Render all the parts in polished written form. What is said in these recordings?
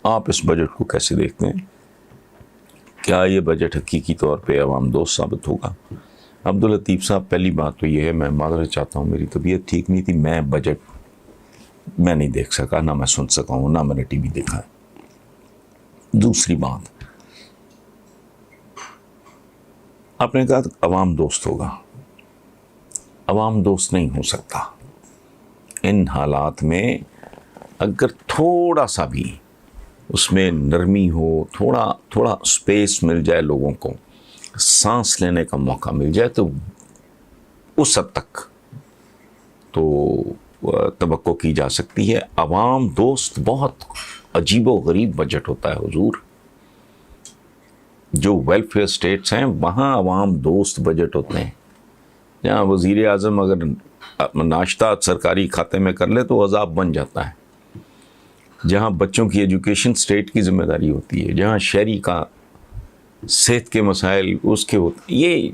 آپ اس بجٹ کو کیسے دیکھتے ہیں؟ کیا یہ بجٹ حقیقی طور پہ عوام دوست ثابت ہوگا؟ عبداللطیف صاحب، پہلی بات تو یہ ہے، میں معذرت چاہتا ہوں، میری طبیعت ٹھیک نہیں تھی، میں بجٹ میں نہیں دیکھ سکا، نہ میں سن سکا ہوں، نہ میں نے ٹی وی دیکھا ہے۔ دوسری بات، آپ نے کہا عوام دوست ہوگا، عوام دوست نہیں ہو سکتا۔ ان حالات میں اگر تھوڑا سا بھی اس میں نرمی ہو، تھوڑا سپیس مل جائے، لوگوں کو سانس لینے کا موقع مل جائے، تو اس حد تک تو توقع کی جا سکتی ہے۔ عوام دوست بہت عجیب و غریب بجٹ ہوتا ہے حضور۔ جو ویلفیئر اسٹیٹس ہیں وہاں عوام دوست بجٹ ہوتے ہیں، جہاں وزیر اعظم اگر ناشتہ سرکاری کھاتے میں کر لے تو عذاب بن جاتا ہے، جہاں بچوں کی ایجوکیشن اسٹیٹ کی ذمہ داری ہوتی ہے، جہاں شہری کا صحت کے مسائل اس کے ہوتے، یہ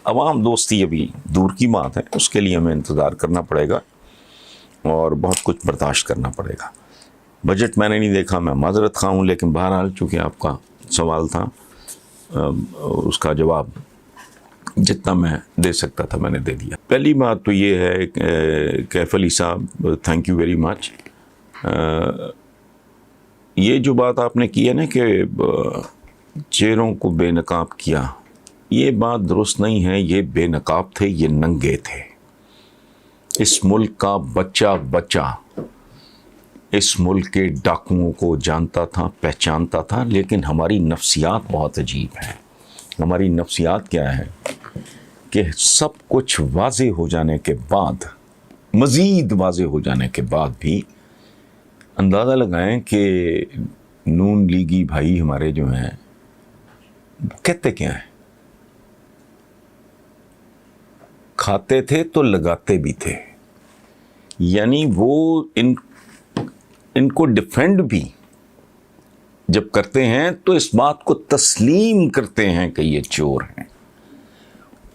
عوام دوستی ابھی دور کی بات ہے، اس کے لیے ہمیں انتظار کرنا پڑے گا اور بہت کچھ برداشت کرنا پڑے گا۔ بجٹ میں نے نہیں دیکھا، میں معذرت خواہ ہوں، لیکن بہرحال چونکہ آپ کا سوال تھا، اس کا جواب جتنا میں دے سکتا تھا میں نے دے دیا۔ پہلی بات تو یہ ہے، کیف علی صاحب تھینک یو ویری مچ، یہ جو بات آپ نے کی ہے نا کہ چہروں کو بے نقاب کیا، یہ بات درست نہیں ہے۔ یہ بے نقاب تھے، یہ ننگے تھے۔ اس ملک کا بچہ اس ملک کے ڈاکوؤں کو جانتا تھا، پہچانتا تھا، لیکن ہماری نفسیات بہت عجیب ہیں۔ ہماری نفسیات کیا ہے کہ سب کچھ واضح ہو جانے کے بعد، مزید واضح ہو جانے کے بعد بھی اندازہ لگائیں کہ نون لیگی بھائی ہمارے جو ہیں کہتے کیا ہیں، کھاتے تھے تو لگاتے بھی تھے، یعنی وہ ان کو ڈیفینڈ بھی جب کرتے ہیں تو اس بات کو تسلیم کرتے ہیں کہ یہ چور ہیں،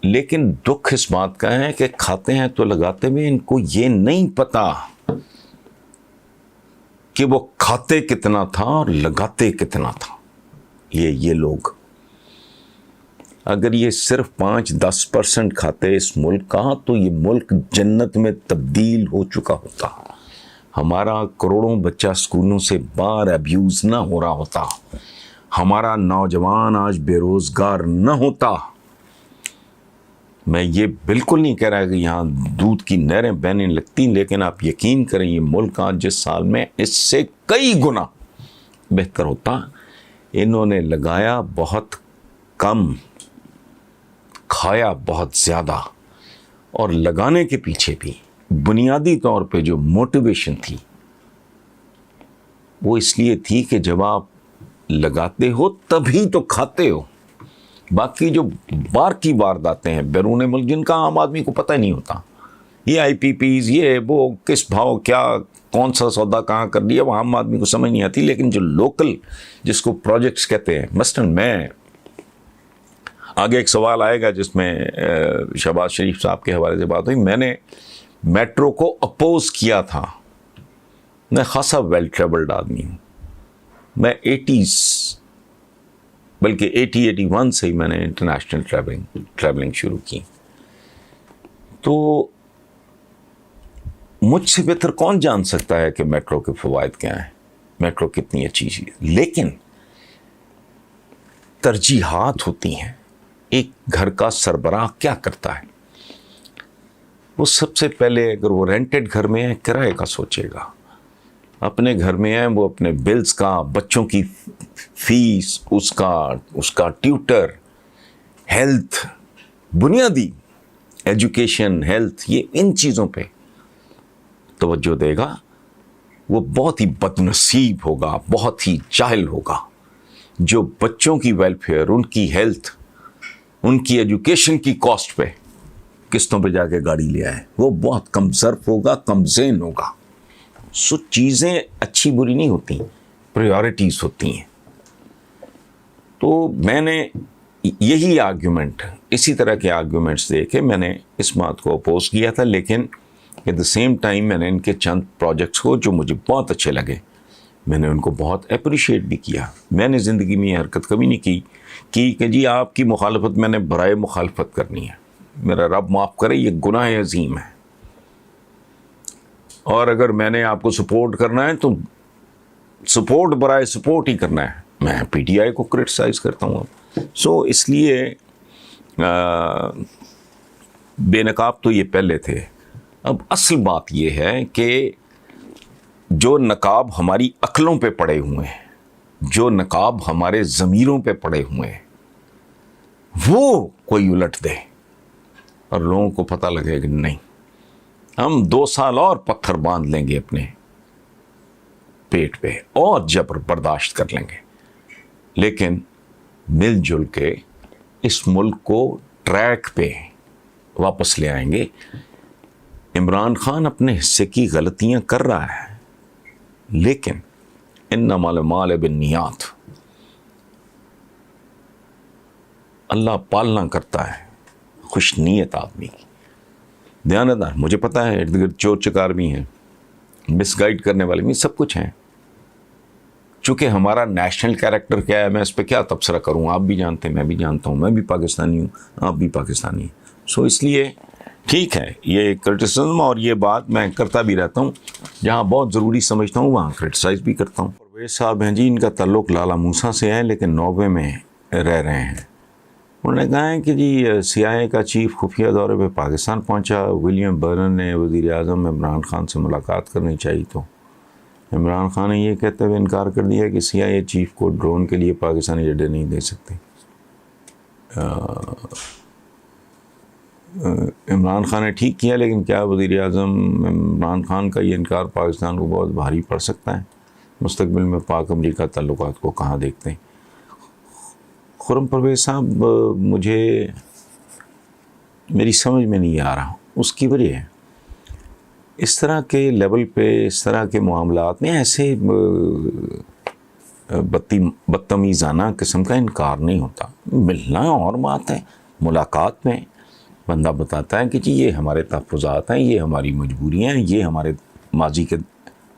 لیکن دکھ اس بات کا ہے کہ کھاتے ہیں تو لگاتے بھی، ان کو یہ نہیں پتا کہ وہ کھاتے کتنا تھا اور لگاتے کتنا تھا۔ یہ لوگ اگر یہ صرف 5-10% کھاتے اس ملک کا تو یہ ملک جنت میں تبدیل ہو چکا ہوتا، ہمارا کروڑوں بچہ اسکولوں سے باہر ابیوز نہ ہو رہا ہوتا، ہمارا نوجوان آج بے روزگار نہ ہوتا۔ میں یہ بالکل نہیں کہہ رہا کہ یہاں دودھ کی نہریں بہنے لگتی، لیکن آپ یقین کریں یہ ملک آج جس سال میں اس سے کئی گنا بہتر ہوتا۔ انہوں نے لگایا بہت کم، کھایا بہت زیادہ، اور لگانے کے پیچھے بھی بنیادی طور پہ جو موٹیویشن تھی وہ اس لیے تھی کہ جب آپ لگاتے ہو تبھی تو کھاتے ہو۔ باقی جو بار کی وارداتیں ہیں بیرون ملک جن کا عام آدمی کو پتہ ہی نہیں ہوتا، یہ آئی پی پیز، یہ وہ کس بھاؤ کیا کون سا سودا کہاں کر دیا، وہ عام آدمی کو سمجھ نہیں آتی، لیکن جو لوکل جس کو پروجیکٹس کہتے ہیں، مثلاً میں آگے ایک سوال آئے گا جس میں شہباز شریف صاحب کے حوالے سے بات ہوئی، میں نے میٹرو کو اپوز کیا تھا، میں خاصا ویل ٹریولڈ آدمی ہوں، میں 80s بلکہ 81 سے ہی میں نے انٹرنیشنل ٹریولنگ شروع کی، تو مجھ سے بہتر کون جان سکتا ہے کہ میٹرو کے فوائد کیا ہیں، میٹرو کتنی اچھی چیز ہے، لیکن ترجیحات ہوتی ہیں۔ ایک گھر کا سربراہ کیا کرتا ہے، وہ سب سے پہلے اگر وہ رینٹڈ گھر میں ہے کرائے کا سوچے گا، اپنے گھر میں ہے وہ اپنے بلز کا، بچوں کی فیس، اس کا ٹیوٹر، ہیلتھ، بنیادی ایجوکیشن، ہیلتھ، یہ ان چیزوں پہ توجہ دے گا۔ وہ بہت ہی بد نصیب ہوگا، بہت ہی جاہل ہوگا جو بچوں کی ویلفیئر، ان کی ہیلتھ، ان کی ایجوکیشن کی کاسٹ پہ قسطوں پہ جا کے گاڑی لے آئے، وہ بہت کم ظرف ہوگا، کم ذہن ہوگا۔ سو چیزیں اچھی بری نہیں ہوتی، پریورٹیز ہوتی ہیں۔ تو میں نے یہی آرگیومنٹ، اسی طرح کے آرگیومنٹس دے کے میں نے اس بات کو اپوز کیا تھا، لیکن ایٹ دا سیم ٹائم میں نے ان کے چند پروجیکٹس کو جو مجھے بہت اچھے لگے میں نے ان کو بہت اپریشیٹ بھی کیا. میں نے زندگی میں یہ حرکت کبھی نہیں کی کہ جی آپ کی مخالفت میں نے برائے مخالفت کرنی ہے. میرا رب معاف کرے، یہ گناہ عظیم ہے. اور اگر میں نے آپ کو سپورٹ کرنا ہے تو سپورٹ برائے سپورٹ ہی کرنا ہے. میں پی ٹی آئی کو کرٹیسائز کرتا ہوں. سو اس لیے بے نقاب تو یہ پہلے تھے. اب اصل بات یہ ہے کہ جو نقاب ہماری عقلوں پہ پڑے ہوئے ہیں، جو نقاب ہمارے ضمیروں پہ پڑے ہوئے ہیں، وہ کوئی الٹ دے اور لوگوں کو پتہ لگے کہ نہیں، ہم 2 سال اور پتھر باندھ لیں گے اپنے پیٹ پہ اور جبر برداشت کر لیں گے، لیکن مل جل کے اس ملک کو ٹریک پہ واپس لے آئیں گے. عمران خان اپنے حصے کی غلطیاں کر رہا ہے، لیکن انما الاعمال بالنیات، اللہ پالنا کرتا ہے خوش نیت آدمی کی. دیانتدار، مجھے پتا ہے ارد گرد چور چکار بھی ہیں، مس گائیڈ کرنے والے بھی، سب کچھ ہیں. چونکہ ہمارا نیشنل کیریکٹر کیا ہے، میں اس پہ کیا تبصرہ کروں، آپ بھی جانتے ہیں، میں بھی جانتا ہوں، میں بھی پاکستانی ہوں، آپ بھی پاکستانی ہیں. سو اس لیے ٹھیک ہے، یہ کرٹیسزم اور یہ بات میں کرتا بھی رہتا ہوں، جہاں بہت ضروری سمجھتا ہوں وہاں کرٹیسائز بھی کرتا ہوں. پرویز صاحب ہیں جی، ان کا تعلق لالا موسیٰ سے ہے لیکن نوبے میں رہ رہے ہیں. انہوں نے کہا ہے کہ جی CIA کا چیف خفیہ دورے پہ پاکستان پہنچا، ولیم برن نے وزیر اعظم عمران خان سے ملاقات کرنی چاہیے، تو عمران خان نے یہ کہتے ہوئے انکار کر دیا کہ CIA چیف کو ڈرون کے لیے پاکستانی اڈے نہیں دے سکتے. عمران خان نے ٹھیک کیا، لیکن کیا وزیر اعظم عمران خان کا یہ انکار پاکستان کو بہت بھاری پڑ سکتا ہے؟ مستقبل میں پاک امریکہ تعلقات کو کہاں دیکھتے ہیں؟ خرم پرویز صاحب، مجھے میری سمجھ میں نہیں آ رہا. اس کی وجہ ہے اس طرح کے لیول پہ، اس طرح کے معاملات میں ایسے بدتمیزانہ قسم کا انکار نہیں ہوتا. ملنا اور بات ہے، ملاقات میں بندہ بتاتا ہے کہ جی یہ ہمارے تحفظات ہیں، یہ ہماری مجبوریاں ہیں، یہ ہمارے ماضی کے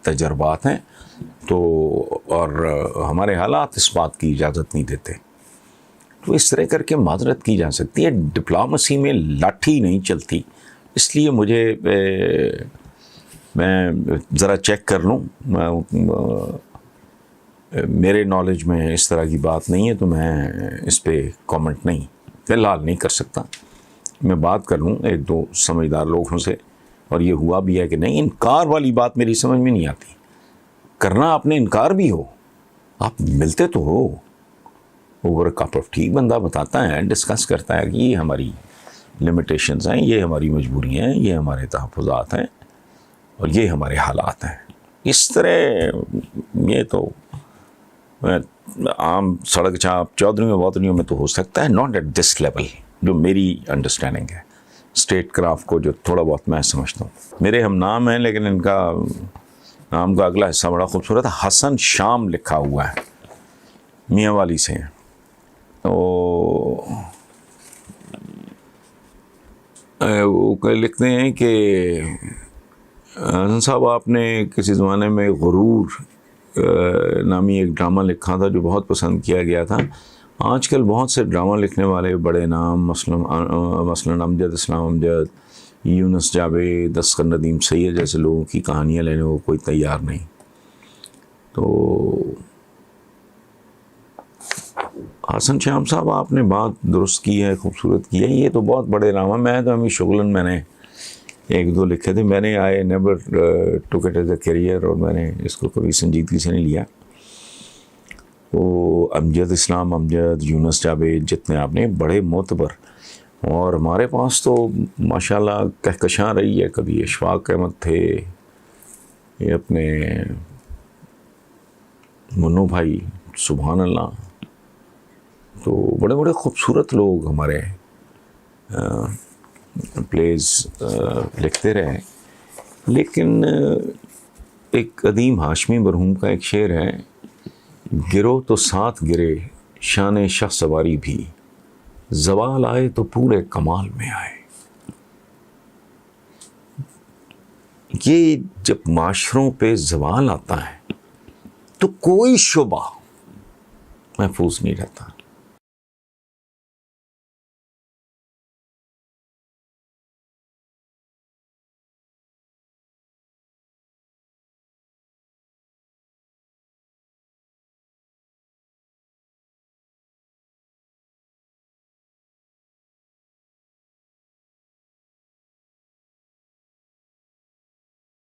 تجربات ہیں، تو اور ہمارے حالات اس بات کی اجازت نہیں دیتے. تو اس طرح کر کے معذرت کی جا سکتی ہے. ڈپلومیسی میں لاٹھی نہیں چلتی. اس لیے مجھے میں ذرا چیک کر لوں، میرے نالج میں اس طرح کی بات نہیں ہے، تو میں اس پہ کامنٹ نہیں فی الحال نہیں کر سکتا. میں بات کر لوں 1-2 سمجھدار لوگوں سے، اور یہ ہوا بھی ہے کہ نہیں. انکار والی بات میری سمجھ میں نہیں آتی. کرنا آپ نے انکار بھی ہو، آپ ملتے تو ہو، اوور کپ آف ٹی بندہ بتاتا ہے، ڈسکس کرتا ہے کہ یہ ہماری لمیٹیشنز ہیں، یہ ہماری مجبوریاں ہیں، یہ ہمارے تحفظات ہیں، اور یہ ہمارے حالات ہیں. اس طرح یہ تو عام سڑک چاپ چودھریوں بہتریوں میں تو ہو سکتا ہے، ناٹ ایٹ دس لیول، جو میری انڈرسٹینڈنگ ہے اسٹیٹ کرافٹ کو، جو تھوڑا بہت میں سمجھتا ہوں. میرے ہم نام ہیں، لیکن ان کا نام کا اگلا حصہ بڑا خوبصورت ہے. حسن شام لکھا ہوا ہے، میاں والی سے ہیں. وہ لکھتے ہیں کہ حسن صاحب، آپ نے کسی زمانے میں غرور نامی ایک ڈرامہ لکھا تھا جو بہت پسند کیا گیا تھا. آج کل بہت سے ڈرامہ لکھنے والے بڑے نام، مثلاً امجد اسلام امجد، یونس جاوید، اصغر ندیم سید جیسے لوگوں کی کہانیاں لینے کو کوئی تیار نہیں. تو حسن شام صاحب، آپ نے بات درست کی ہے، خوبصورت کی ہے. یہ تو بہت بڑے نام ہیں. میں تو ہمیں شغلاً میں نے 1-2 لکھے تھے. میں نے I never took it as a career, اور میں نے اس کو کبھی سنجیدگی سے نہیں لیا. وہ امجد اسلام امجد، یونس جاوید، جتنے آپ نے بڑے معتبر، اور ہمارے پاس تو ماشاءاللہ کہکشاں رہی ہے. کبھی اشفاق احمد تھے، یہ اپنے منو بھائی، سبحان اللہ. تو بڑے بڑے خوبصورت لوگ ہمارے پلیز لکھتے رہے. لیکن ایک قدیم ہاشمی مرحوم کا ایک شعر ہے، گرو تو ساتھ گرے شان شاہ سواری بھی، زوال آئے تو پورے کمال میں آئے. یہ جب معاشروں پہ زوال آتا ہے تو کوئی شعبہ محفوظ نہیں رہتا.